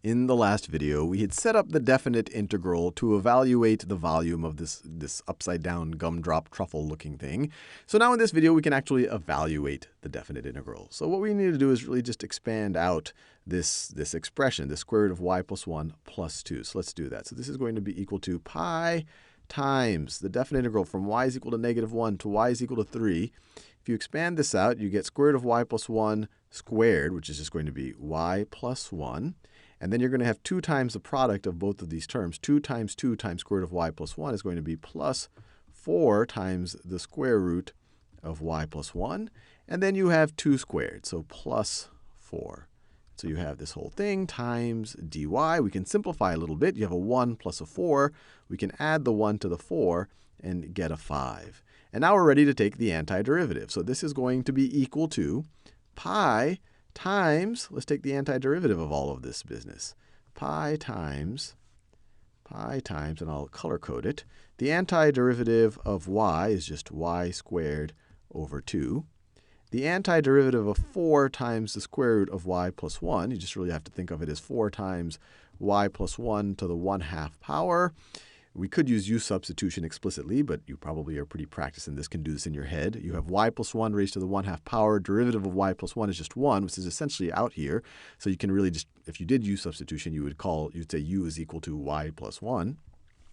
In the last video, we had set up the definite integral to evaluate the volume of this upside-down gumdrop truffle-looking thing. So now in this video, we can actually evaluate the definite integral. So what we need to do is really just expand out this expression, the square root of y plus 1 plus 2. So let's do that. So this is going to be equal to pi times the definite integral from y is equal to -1 to y is equal to 3. If you expand this out, you get square root of y plus 1 squared, which is just going to be y plus 1. And then you're going to have 2 times the product of both of these terms. 2 times 2 times square root of y plus 1 is going to be plus 4 times the square root of y plus 1. And then you have 2 squared, so plus 4. So you have this whole thing times dy. We can simplify a little bit. You have a 1 plus a 4. We can add the 1 to the 4 and get a 5. And now we're ready to take the antiderivative. So this is going to be equal to pi times, let's take the antiderivative of all of this business. Pi times, and I'll color code it. The antiderivative of y is just y squared over 2. The antiderivative of 4 times the square root of y plus 1, you just really have to think of it as 4 times y plus 1 to the 1/2 power. We could use u substitution explicitly, but you probably are pretty practiced in this, can do this in your head. You have y plus 1 raised to the 1/2 power. Derivative of y plus 1 is just 1, which is essentially out here. So you can really just, if you did u substitution, you'd say u is equal to y plus 1.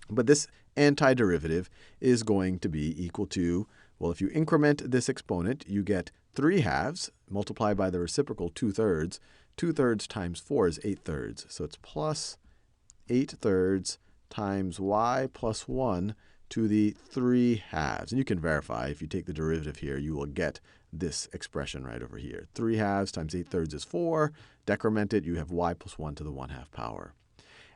But this antiderivative is going to be equal to, well, if you increment this exponent, you get 3/2 multiplied by the reciprocal 2/3. 2/3 times 4 is 8/3. So it's plus 8/3 times y plus 1 to the 3/2. And you can verify, if you take the derivative here, you will get this expression right over here. 3/2 times 8/3 is 4. Decrement it, you have y plus 1 to the 1/2 power.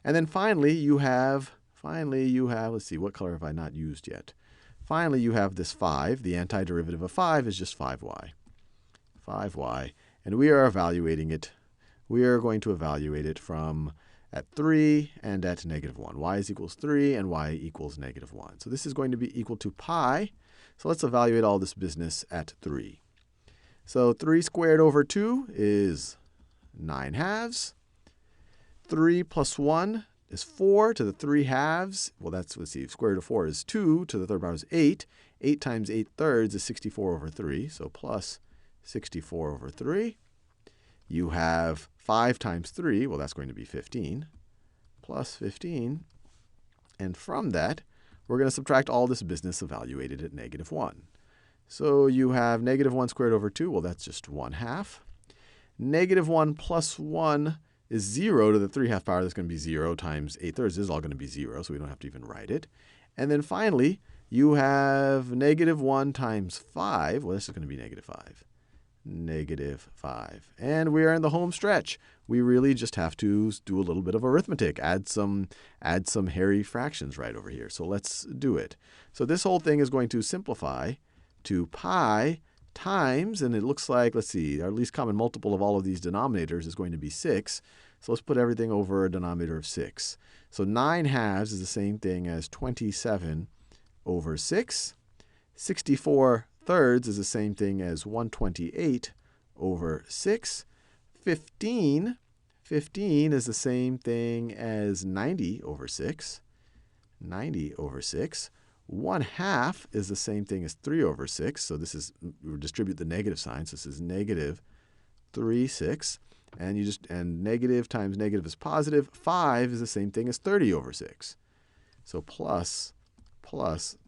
And then finally, you have, let's see, what color have I not used yet? Finally, you have this 5. The antiderivative of 5 is just 5y. 5y. And we are evaluating it. We are going to evaluate it from at 3 and at -1. Y is equals 3 and y equals -1. So this is going to be equal to pi. So let's evaluate all this business at 3. So 3 squared over 2 is 9/2. 3 plus 1 is 4 to the 3/2. Well, that's, let's see, square root of 4 is 2 to the 3rd power is 8. 8 times 8/3 is 64 over 3. So plus 64 over 3. You have 5 times 3, well, that's going to be 15, plus 15. And from that, we're going to subtract all this business evaluated at -1. So you have -1 squared over 2, well, that's just 1/2. -1 plus 1 is 0 to the 3/2 power. That's going to be 0 times 8/3. This is all going to be 0, so we don't have to even write it. And then finally, you have -1 times 5. Well, this is going to be -5. -5. And we are in the home stretch. We really just have to do a little bit of arithmetic, add some hairy fractions right over here. So let's do it. So this whole thing is going to simplify to pi times, and it looks like, let's see, our least common multiple of all of these denominators is going to be 6. So let's put everything over a denominator of 6. So 9/2 is the same thing as 27 over 6. 64/3 is the same thing as 128 over 6. 15 is the same thing as 90 over 6. 90 over 6. 1/2 is the same thing as 3 over 6. So this is, we distribute the negative sign. So this is -3/6. And negative times negative is positive. 5 is the same thing as 30 over 6. So plus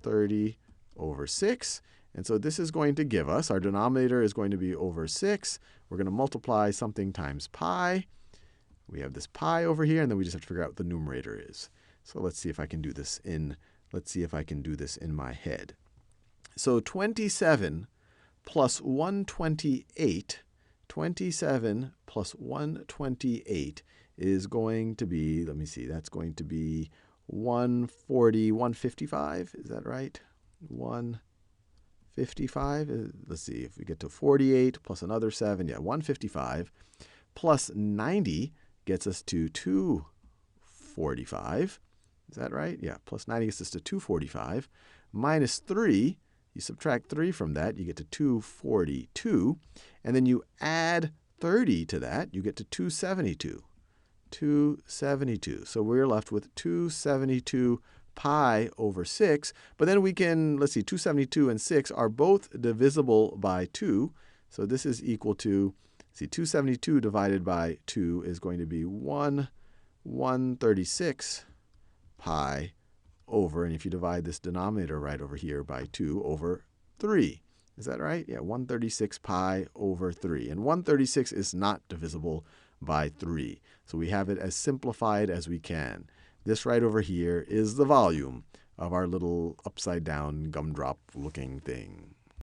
30 over 6. And so this is going to give us, our denominator is going to be over 6. We're going to multiply something times pi. We have this pi over here, and then we just have to figure out what the numerator is. So let's see if I can do this in my head. So 27 plus 128, 27 plus 128 is going to be, let me see, that's going to be 140, 155. Is that right? 155. Let's see, if we get to 48 plus another 7, yeah, 155 plus 90 gets us to 245. Is that right? Yeah, plus 90 gets us to 245. Minus 3, you subtract 3 from that, you get to 242. And then you add 30 to that, you get to 272. 272. So we're left with 272 pi over 6. But then we can, let's see, 272 and 6 are both divisible by 2. So this is equal to, see, 272 divided by 2 is going to be 136 pi over, and if you divide this denominator right over here by 2 over 3. Is that right? Yeah, 136 pi over 3. And 136 is not divisible by 3. So we have it as simplified as we can. This right over here is the volume of our little upside down gumdrop looking thing.